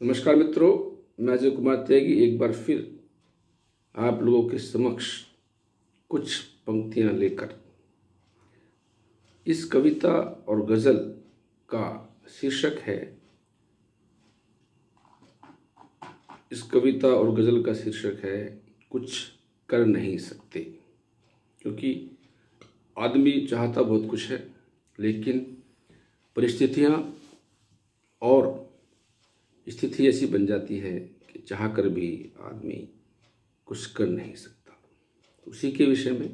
नमस्कार मित्रों, मैं अजय कुमार त्यागी एक बार फिर आप लोगों के समक्ष कुछ पंक्तियां लेकर इस कविता और गज़ल का शीर्षक है कुछ कर नहीं सकते। क्योंकि आदमी चाहता बहुत कुछ है, लेकिन परिस्थितियां और स्थिति ऐसी बन जाती है कि चाहकर भी आदमी कुछ कर नहीं सकता। तो उसी के विषय में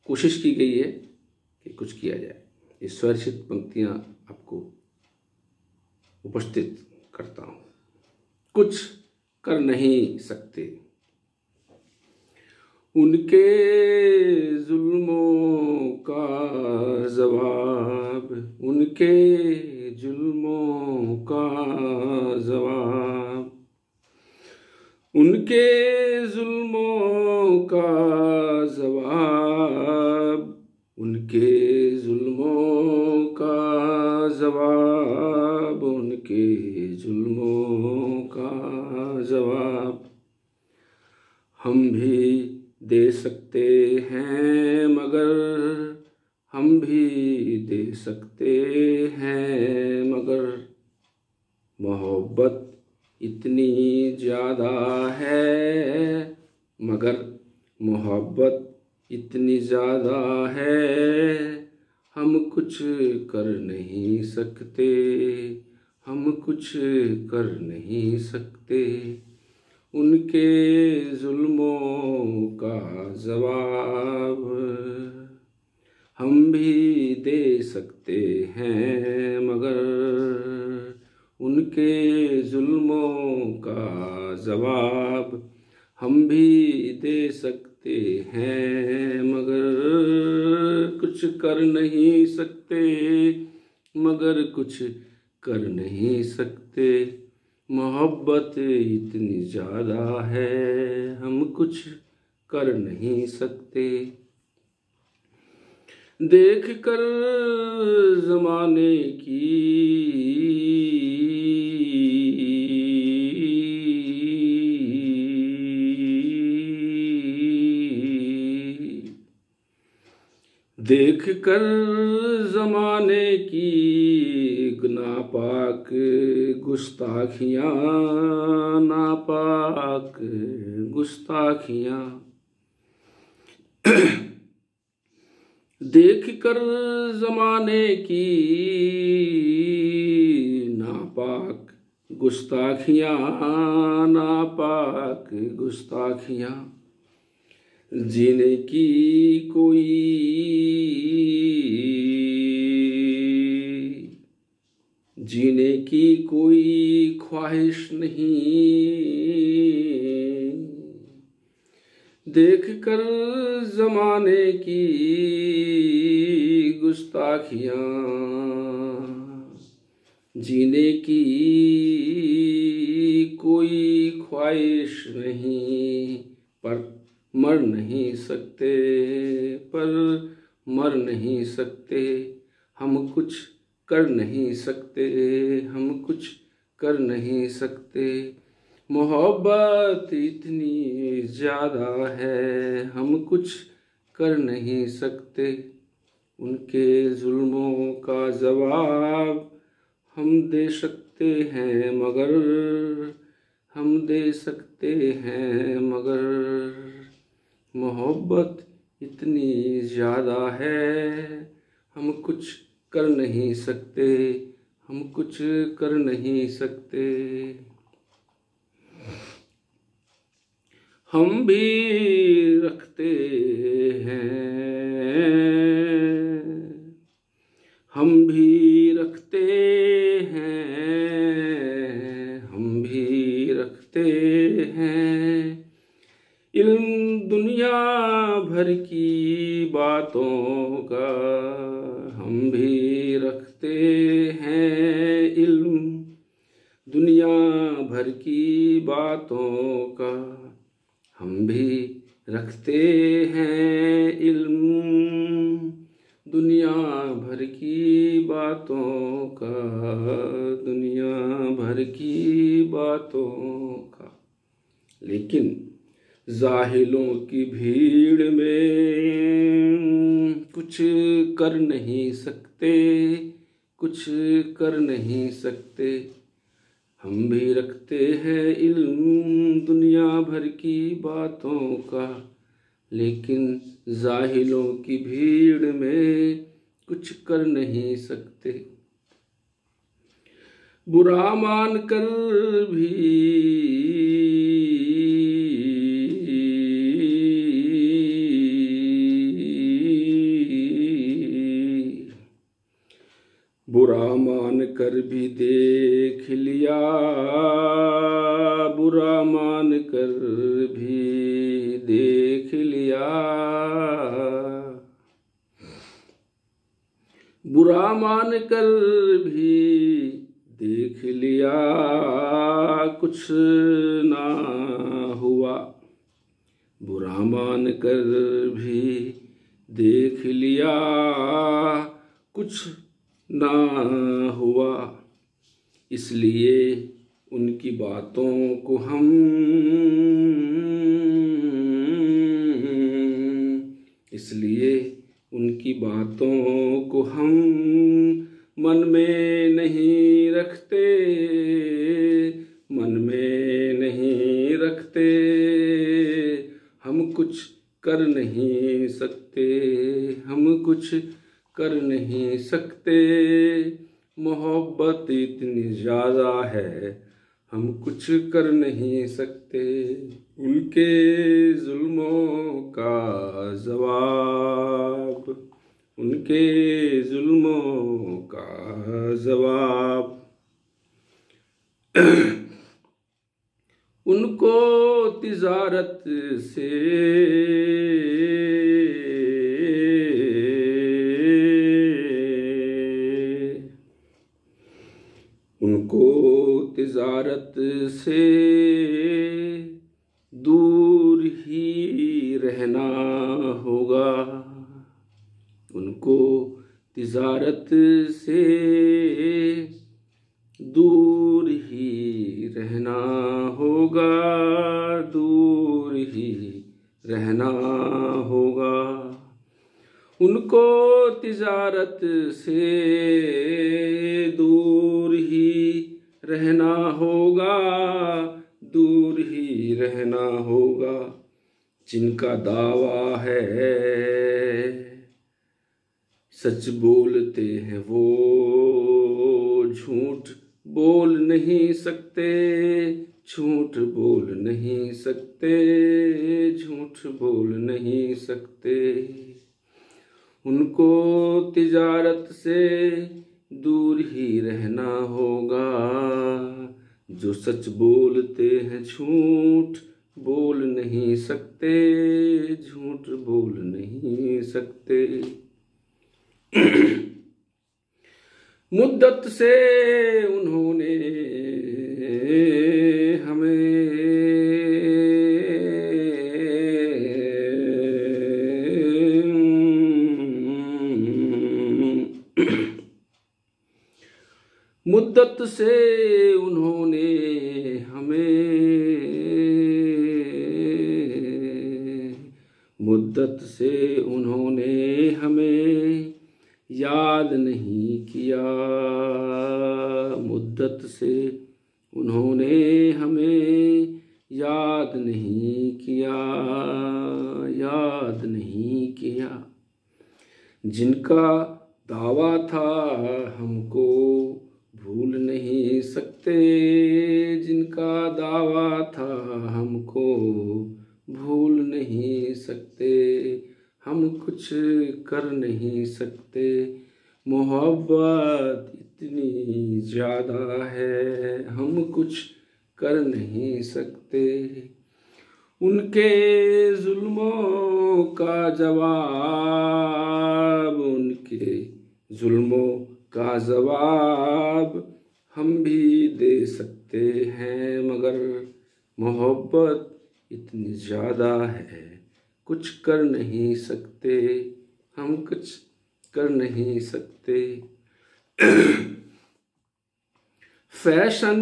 कोशिश की गई है कि कुछ किया जाए। ये स्वरचित पंक्तियां आपको उपस्थित करता हूँ। कुछ कर नहीं सकते, उनके जुल्मों का जवाब, उनके जुल्मों का जवाब, उनके जुल्मों का जवाब, उनके जुल्मों का जवाब, उनके जुल्मों का जवाब हम भी दे सकते हैं, मगर हम भी दे सकते हैं, मगर मोहब्बत इतनी ज़्यादा है, मगर मोहब्बत इतनी ज़्यादा है, हम कुछ कर नहीं सकते, हम कुछ कर नहीं सकते। उनके जुल्मों का जवाब हम भी दे सकते हैं, मगर उनके जुल्मों का जवाब हम भी दे सकते हैं, मगर कुछ कर नहीं सकते, मगर कुछ कर नहीं सकते। मोहब्बत इतनी ज़्यादा है, हम कुछ कर नहीं सकते। देख कर ज़माने की देख कर ज़माने की नापाक गुस्ताखियाँ, नापाक गुस्ताखियाँ, देख कर ज़माने की नापाक गुस्ताखियाँ, नापाक गुस्ताखियाँ, जीने की कोई ख्वाहिश नहीं, देख कर ज़माने की गुस्ताखियाँ, जीने की कोई ख्वाहिश नहीं, पर मर नहीं सकते, पर मर नहीं सकते। हम कुछ कर नहीं सकते, हम कुछ कर नहीं सकते। मोहब्बत इतनी ज़्यादा है, हम कुछ कर नहीं सकते। उनके जुल्मों का जवाब हम दे सकते हैं, मगर हम दे सकते हैं, मगर मोहब्बत इतनी ज़्यादा है, हम कुछ कर नहीं सकते, हम कुछ कर नहीं सकते। हम भी रखते हैं, हम भी रखते हैं, हम भी रखते हैं इल्म दुनिया भर की बातों का, हम भी रखते हैं इल्म दुनिया भर की बातों का, हम भी रखते हैं इल्म दुनिया भर की बातों का, दुनिया भर की बातों का, लेकिन जाहिलों की भीड़ में कुछ कर नहीं सकते, कुछ कर नहीं सकते। हम भी रखते हैं इल्म दुनिया भर की बातों का, लेकिन जाहिलों की भीड़ में कुछ कर नहीं सकते। बुरा मान कर भी, बुरा मान कर भी देख लिया, बुरा मान कर भी देख लिया, बुरा मान कर भी देख लिया, कुछ ना हुआ। बुरा मान कर भी देख लिया, कुछ ना हुआ। इसलिए उनकी बातों को हम, इसलिए उनकी बातों को हम मन में नहीं रखते, मन में नहीं रखते। हम कुछ कर नहीं सकते, हम कुछ कर नहीं सकते। मोहब्बत इतनी ज़्यादा है, हम कुछ कर नहीं सकते। उनके जुल्मों का जवाब, उनके जुल्मों का जवाब उनको तिजारत से, उनको तिजारत से दूर ही रहना होगा, उनको तिजारत से दूर ही रहना होगा, दूर ही रहना होगा। उनको तिजारत से दूर ही रहना होगा, दूर ही रहना होगा। जिनका दावा है सच बोलते हैं वो झूठ बोल नहीं सकते, झूठ बोल नहीं सकते, झूठ बोल नहीं सकते। उनको तिजारत से दूर ही रहना होगा, जो सच बोलते हैं झूठ बोल नहीं सकते, झूठ बोल नहीं सकते। मुद्दत से उन्होंने हमें मुद्दत से उन्होंने हमें, मुद्दत से उन्होंने हमें याद नहीं किया, मुद्दत से उन्होंने हमें याद नहीं किया, याद नहीं किया। जिनका दावा था हमको भूल नहीं सकते, जिनका दावा था हमको भूल नहीं सकते। हम कुछ कर नहीं सकते। मोहब्बत इतनी ज़्यादा है, हम कुछ कर नहीं सकते। उनके जुल्मों का जवाब, उनके जुल्मों का जवाब हम भी दे सकते हैं, मगर मोहब्बत इतनी ज़्यादा है कुछ कर नहीं सकते, हम कुछ कर नहीं सकते। फैशन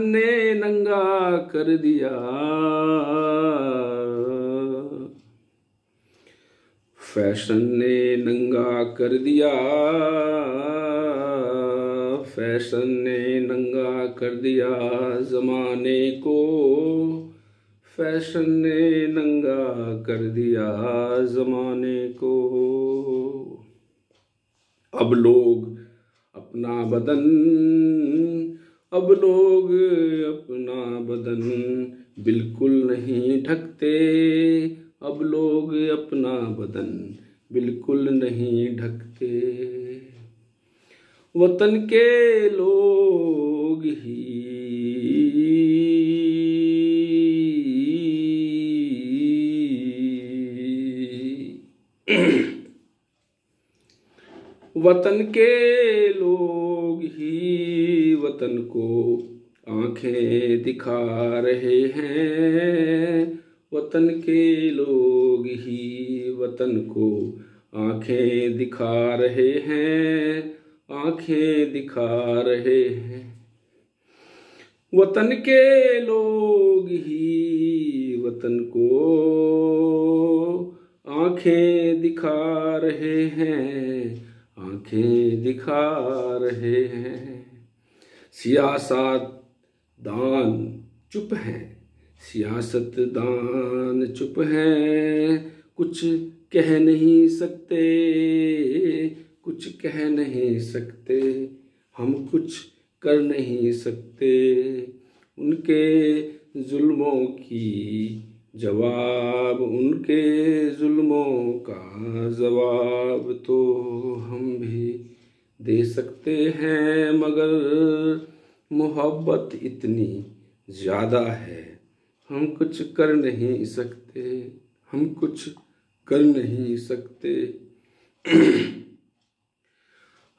ने नंगा कर दिया, फैशन ने नंगा कर दिया, फैशन ने नंगा कर दिया ज़माने को, फैशन ने नंगा कर दिया ज़माने को। अब लोग अपना बदन, अब लोग अपना बदन बिल्कुल नहीं ढकते, अब लोग अपना बदन बिल्कुल नहीं ढकते। वतन के लोग ही वतन के लोग ही वतन को आंखें दिखा रहे हैं, वतन के लोग ही वतन को आंखें दिखा रहे हैं, आंखें दिखा रहे हैं। वतन के लोग ही वतन को आंखें दिखा रहे हैं, आंखें दिखा रहे हैं। सियासतदान चुप हैं, सियासतदान चुप हैं, कुछ कह नहीं सकते, कुछ कह नहीं सकते, हम कुछ कर नहीं सकते। उनके जुल्मों की जवाब, उनके जुल्मों का जवाब तो हम भी दे सकते हैं, मगर मोहब्बत इतनी ज़्यादा है, हम कुछ कर नहीं सकते, हम कुछ कर नहीं सकते।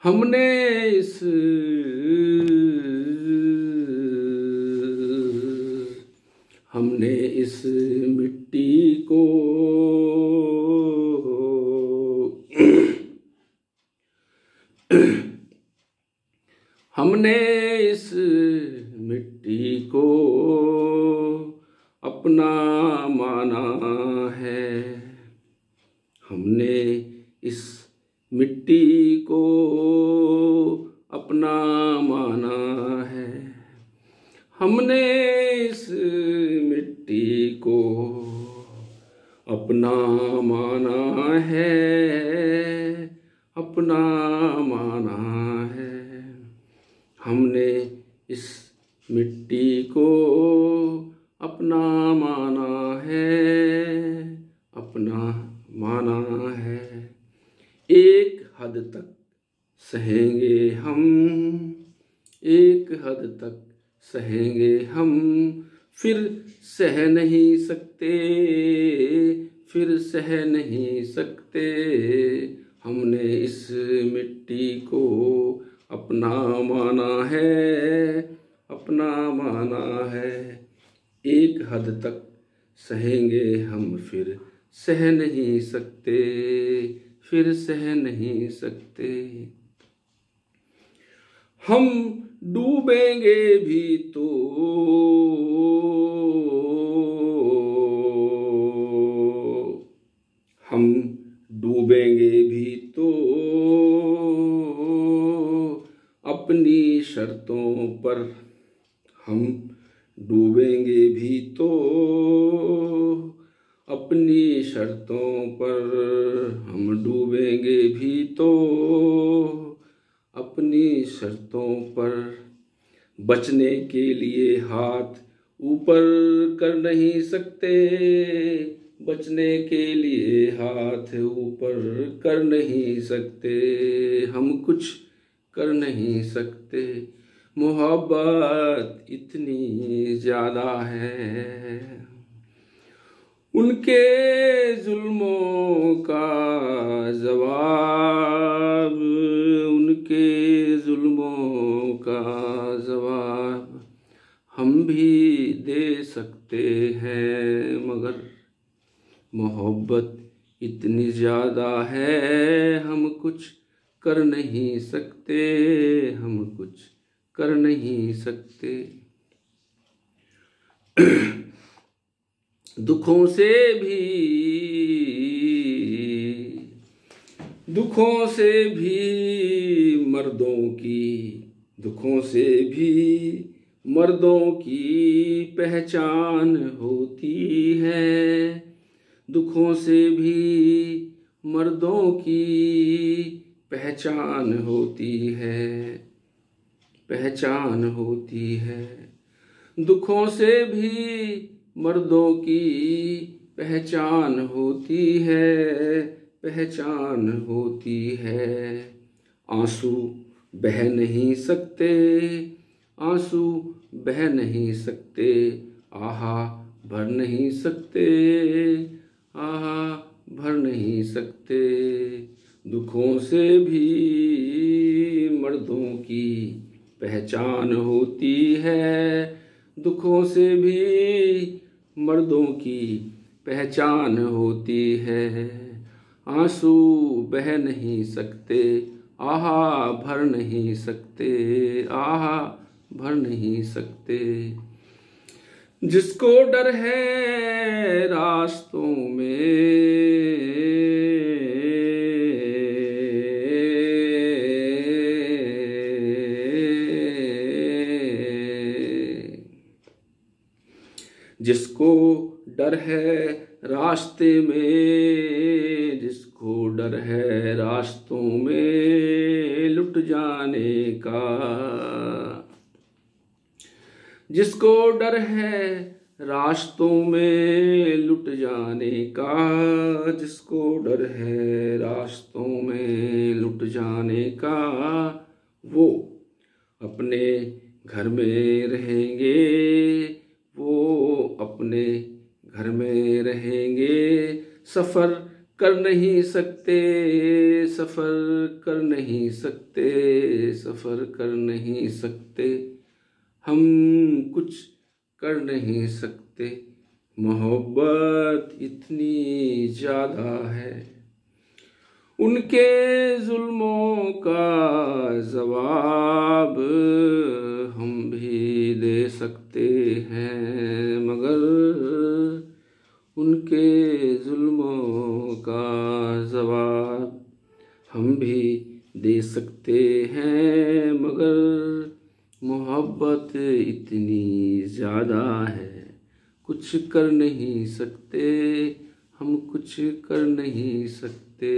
हमने इस मिट्टी को हमने इस मिट्टी को अपना माना है, हमने इस मिट्टी को अपना माना है, हमने इस मिट्टी को अपना माना है, अपना माना है। हमने इस मिट्टी को अपना माना है, अपना माना है। एक हद तक सहेंगे हम, एक हद तक सहेंगे हम, फिर सह नहीं सकते, फिर सह नहीं सकते। हमने इस मिट्टी को अपना माना है, अपना माना है। एक हद तक सहेंगे हम, फिर सह नहीं सकते, फिर सह नहीं सकते। हम डूबेंगे भी तो हम डूबेंगे भी तो अपनी शर्तों पर, हम डूबेंगे भी तो अपनी शर्तों पर, हम डूबेंगे भी तो अपनी शर्तों पर। बचने के लिए हाथ ऊपर कर नहीं सकते, बचने के लिए हाथ ऊपर कर नहीं सकते। हम कुछ कर नहीं सकते, मोहब्बत इतनी ज़्यादा है। उनके जुल्मों का जवाब, उनके जुल्मों का जवाब हम भी दे सकते हैं, मगर मोहब्बत इतनी ज़्यादा है हम कुछ कर नहीं सकते, हम कुछ कर नहीं सकते। दुखों से भी दुखों से भी मर्दों की पहचान होती है। दुखों से भी मर्दों की पहचान होती है, पहचान होती है। दुखों से भी मर्दों की पहचान होती है, पहचान होती है। आंसू बह नहीं सकते, आंसू बह नहीं सकते, आहा भर नहीं सकते, आहा भर नहीं सकते। दुखों से भी मर्दों की पहचान होती है, दुखों से भी मर्दों की पहचान होती है। आंसू बह नहीं सकते, आहा भर नहीं सकते, आहा भर नहीं सकते। जिसको डर है रास्तों में, जिसको डर है रास्ते में, जिसको डर है रास्तों में लुट जाने का, जिसको डर है रास्तों में लुट जाने का, जिसको डर है रास्तों में लुट जाने का, वो अपने घर में रहेंगे, वो अपने घर में रहेंगे। सफ़र कर नहीं सकते, सफ़र कर नहीं सकते, सफ़र कर नहीं सकते, हम कुछ कर नहीं सकते। मोहब्बत इतनी ज़्यादा है, उनके जुल्मों का जवाब हम भी दे सकते हैं, मगर उनके जुल्मों का जवाब हम भी दे सकते हैं, मगर मोहब्बत इतनी ज़्यादा है, कुछ कर नहीं सकते, हम कुछ कर नहीं सकते।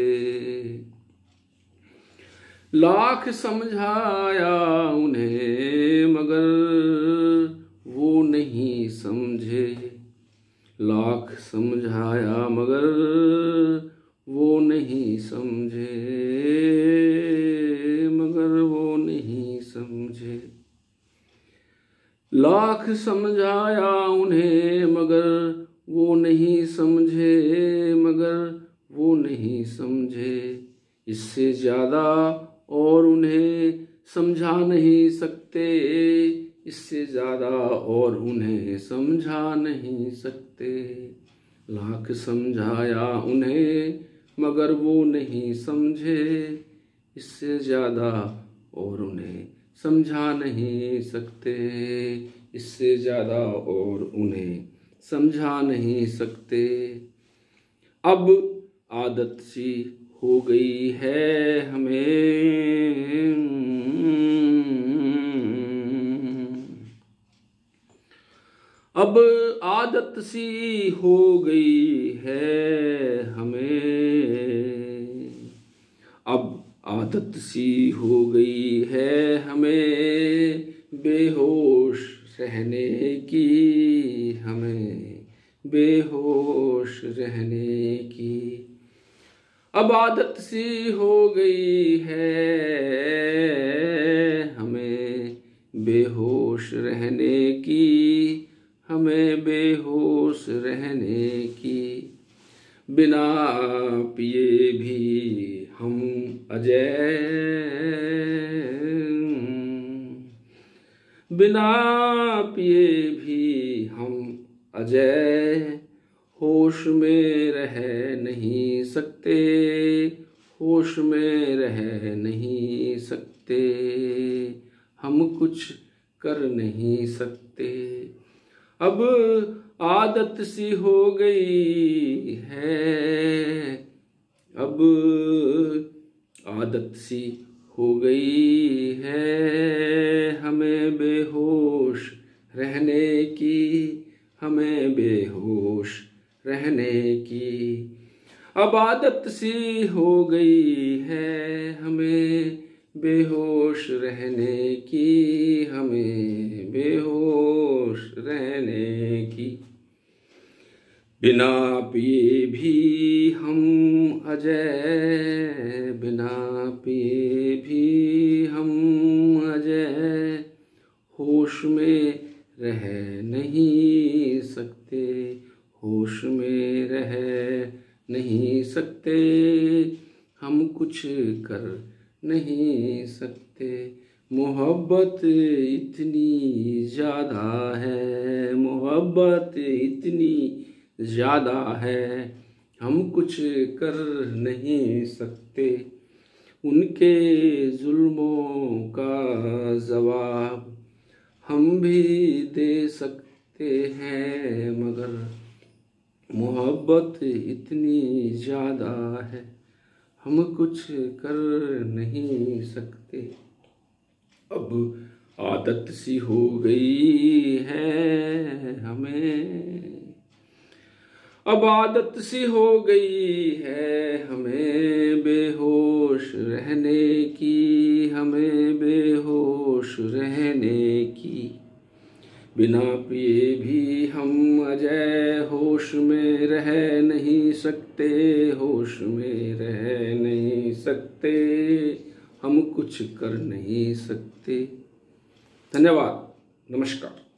लाख समझाया उन्हें मगर वो नहीं समझे, लाख समझाया मगर वो नहीं समझे, मगर वो नहीं समझे। लाख समझाया उन्हें मगर वो नहीं समझे, मगर वो नहीं समझे। इससे ज़्यादा और उन्हें समझा नहीं सकते, इससे ज़्यादा और उन्हें समझा नहीं सकते। लाख समझाया उन्हें मगर वो नहीं समझे, इससे ज़्यादा और उन्हें समझा नहीं सकते, इससे ज़्यादा और उन्हें समझा नहीं सकते। अब आदत सी हो गई है हमें, अब आदत सी हो गई है हमें, अब आदत सी हो गई है हमें बेहोश रहने की, हमें बेहोश रहने की। अब आदत सी हो गई है हमें बेहोश रहने की, हमें बेहोश रहने की। बिना पिए भी हम अजय, बिना पिए भी हम अजय होश में रह नहीं सकते, होश में रह नहीं सकते, हम कुछ कर नहीं सकते। अब आदत सी हो गई है, अब आदत सी हो गई है हमें बेहोश रहने की, हमें बेहोश रहने की। अब आदत सी हो गई है हमें बेहोश रहने की, हमें बेहोश रहने की। बिना पिए भी हम अजय, बिना पिए भी हम अजय होश में रह नहीं सकते, होश में रह नहीं सकते, हम कुछ कर नहीं सकते। मोहब्बत इतनी ज़्यादा है, मोहब्बत इतनी ज़्यादा है, हम कुछ कर नहीं सकते। उनके जुल्मों का जवाब हम भी दे सकते हैं, मगर मोहब्बत इतनी ज़्यादा है, हम कुछ कर नहीं सकते। अब आदत सी हो गई है हमें, अब आदत सी हो गई है हमें बेहोश रहने की, हमें बेहोश रहने की। बिना पिए भी हम अजय होश में रह नहीं सकते, होश में रह नहीं सकते, हम कुछ कर नहीं सकते। धन्यवाद, नमस्कार।